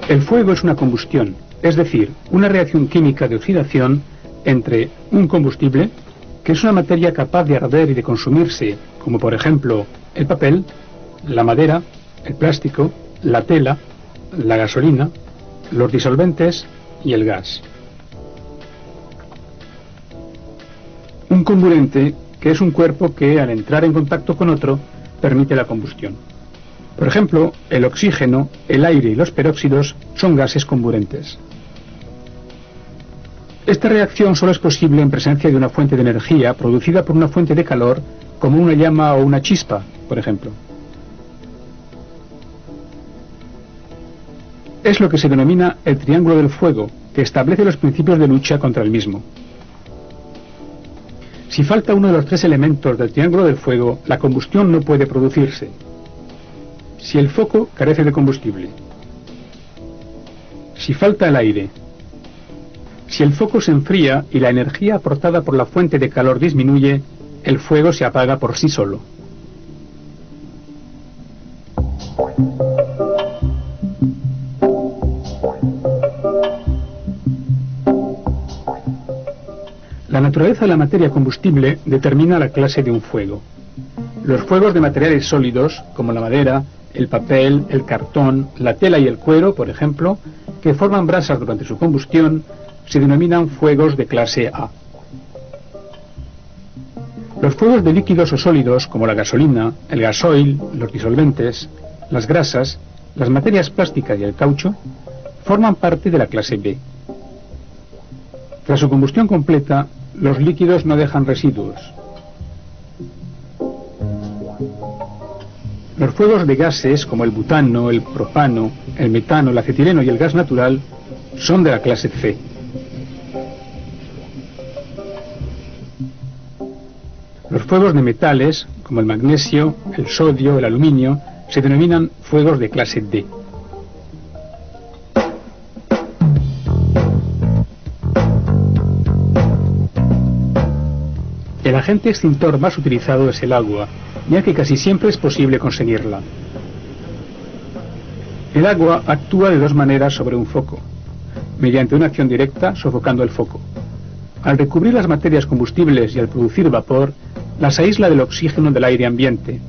El fuego es una combustión, es decir, una reacción química de oxidación entre un combustible, que es una materia capaz de arder y de consumirse, como por ejemplo el papel, la madera, el plástico, la tela, la gasolina, los disolventes y el gas. Un comburente, que es un cuerpo que al entrar en contacto con otro permite la combustión. Por ejemplo, el oxígeno, el aire y los peróxidos son gases comburentes. Esta reacción solo es posible en presencia de una fuente de energía producida por una fuente de calor, como una llama o una chispa, por ejemplo. Es lo que se denomina el triángulo del fuego, que establece los principios de lucha contra el mismo. Si falta uno de los tres elementos del triángulo del fuego, la combustión no puede producirse. Si el foco carece de combustible, si falta el aire, si el foco se enfría y la energía aportada por la fuente de calor disminuye, el fuego se apaga por sí solo. La naturaleza de la materia combustible determina la clase de un fuego. Los fuegos de materiales sólidos, como la madera, el papel, el cartón, la tela y el cuero, por ejemplo, que forman brasas durante su combustión, se denominan fuegos de clase A. Los fuegos de líquidos o sólidos, como la gasolina, el gasoil, los disolventes, las grasas, las materias plásticas y el caucho, forman parte de la clase B. Tras su combustión completa, los líquidos no dejan residuos. Los fuegos de gases, como el butano, el propano, el metano, el acetileno y el gas natural, son de la clase C. Los fuegos de metales, como el magnesio, el sodio, el aluminio, se denominan fuegos de clase D. El agente extintor más utilizado es el agua, ya que casi siempre es posible conseguirla. El agua actúa de dos maneras sobre un foco: mediante una acción directa, sofocando el foco. Al recubrir las materias combustibles y al producir vapor, las aísla del oxígeno del aire ambiente.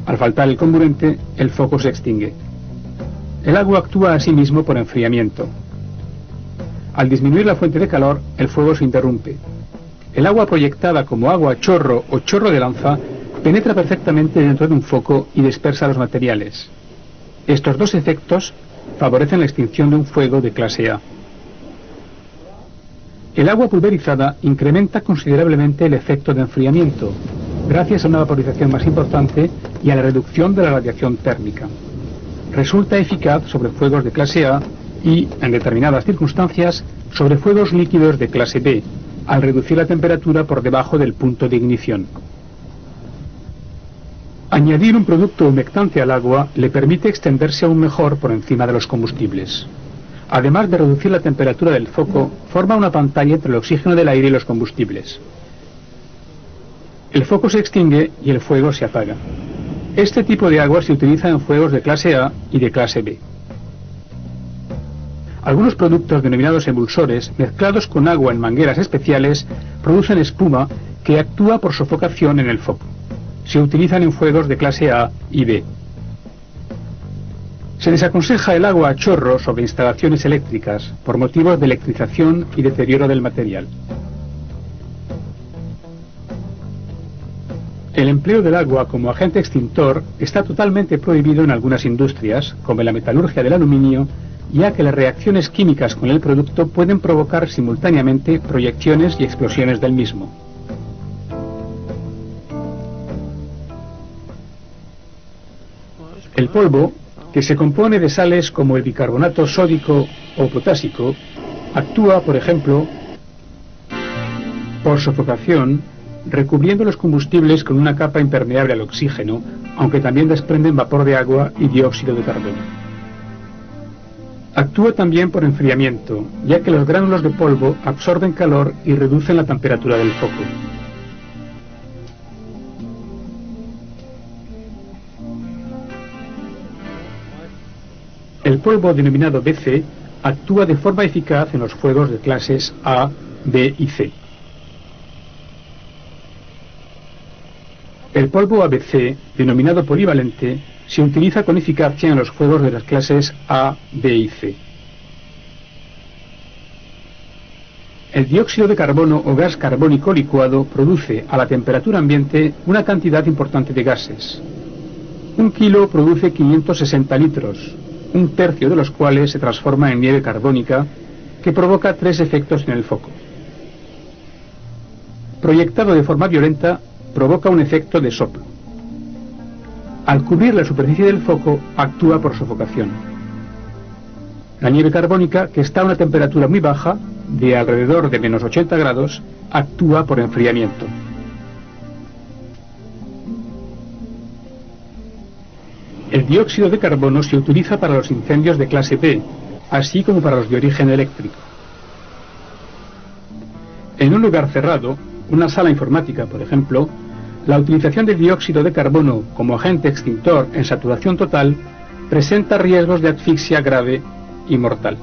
Al faltar el comburente, el foco se extingue. El agua actúa asimismo por enfriamiento. Al disminuir la fuente de calor, el fuego se interrumpe. El agua proyectada como agua a chorro o chorro de lanza penetra perfectamente dentro de un foco y dispersa los materiales. Estos dos efectos favorecen la extinción de un fuego de clase A. El agua pulverizada incrementa considerablemente el efecto de enfriamiento, gracias a una vaporización más importante y a la reducción de la radiación térmica. Resulta eficaz sobre fuegos de clase A y, en determinadas circunstancias, sobre fuegos líquidos de clase B, al reducir la temperatura por debajo del punto de ignición. Añadir un producto humectante al agua le permite extenderse aún mejor por encima de los combustibles. Además de reducir la temperatura del foco, forma una pantalla entre el oxígeno del aire y los combustibles. El foco se extingue y el fuego se apaga. Este tipo de agua se utiliza en fuegos de clase A y de clase B. Algunos productos denominados emulsores, mezclados con agua en mangueras especiales, producen espuma que actúa por sofocación en el foco. Se utilizan en fuegos de clase A y B. Se desaconseja el agua a chorro sobre instalaciones eléctricas por motivos de electrización y deterioro del material. El empleo del agua como agente extintor está totalmente prohibido en algunas industrias, como en la metalurgia del aluminio, ya que las reacciones químicas con el producto pueden provocar simultáneamente proyecciones y explosiones del mismo. El polvo, que se compone de sales como el bicarbonato sódico o potásico, actúa, por ejemplo, por sofocación, recubriendo los combustibles con una capa impermeable al oxígeno, aunque también desprenden vapor de agua y dióxido de carbono. Actúa también por enfriamiento, ya que los gránulos de polvo absorben calor y reducen la temperatura del foco. El polvo denominado BC actúa de forma eficaz en los fuegos de clases A, B y C. El polvo ABC, denominado polivalente, se utiliza con eficacia en los fuegos de las clases A, B y C. El dióxido de carbono o gas carbónico licuado produce a la temperatura ambiente una cantidad importante de gases. 1 kilo produce 560 litros, un tercio de los cuales se transforma en nieve carbónica, que provoca 3 efectos en el foco. Proyectado de forma violenta, provoca un efecto de soplo. Al cubrir la superficie del foco, actúa por sofocación. La nieve carbónica, que está a una temperatura muy baja, de alrededor de menos 80 grados, actúa por enfriamiento. El dióxido de carbono se utiliza para los incendios de clase B, así como para los de origen eléctrico. En un lugar cerrado, una sala informática, por ejemplo, la utilización del dióxido de carbono como agente extintor en saturación total presenta riesgos de asfixia grave y mortal.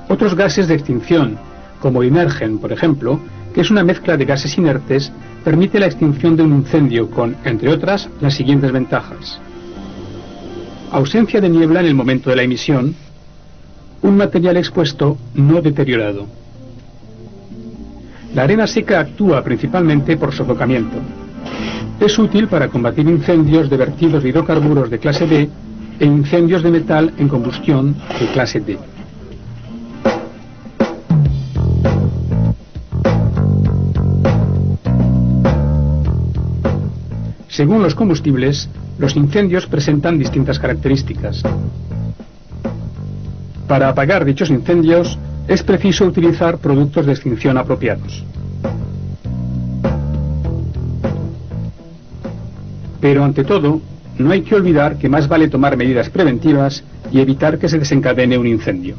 Otros gases de extinción, como Imergen, por ejemplo, que es una mezcla de gases inertes, permite la extinción de un incendio con, entre otras, las siguientes ventajas: ausencia de niebla en el momento de la emisión, un material expuesto no deteriorado. La arena seca actúa principalmente por sofocamiento. Es útil para combatir incendios de vertidos de hidrocarburos de clase B e incendios de metal en combustión de clase D. Según los combustibles, los incendios presentan distintas características. Para apagar dichos incendios, es preciso utilizar productos de extinción apropiados. Pero ante todo, no hay que olvidar que más vale tomar medidas preventivas y evitar que se desencadene un incendio.